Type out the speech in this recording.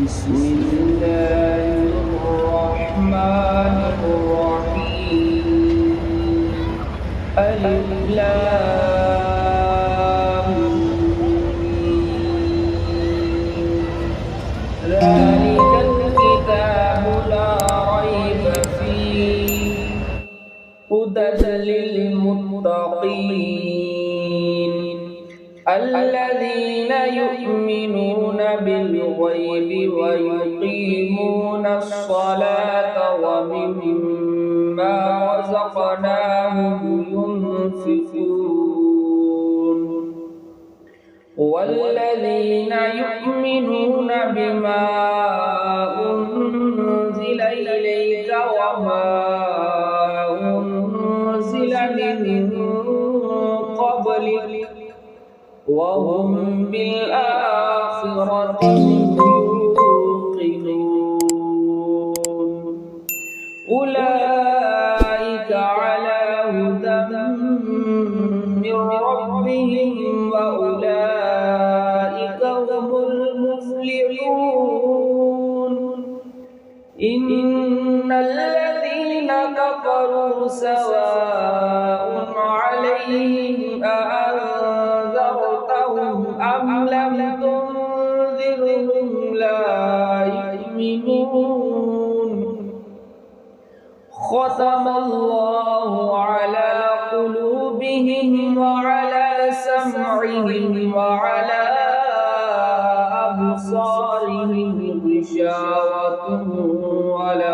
بسم الله الرحمن الرحيم ألف لام ذلك الكتاب لا ريب فيه هدى للمتقين الذين يؤمنون بالغيب ويقيمون الصلاة ومما رزقناهم ينفقون والذين يؤمنون بما أنزل إليك وما أنزل من قبلك وهم بالآخرة يوقنون أولئك على هدى من ربهم وأولئك هم المفلحون إن الذين كفروا سواء عليهم أأنذرتهم أم لم تنذرهم لا يؤمنون ختم الله على قلوبهم وعلى سمعهم وعلى أبصارهم غشاوة ولا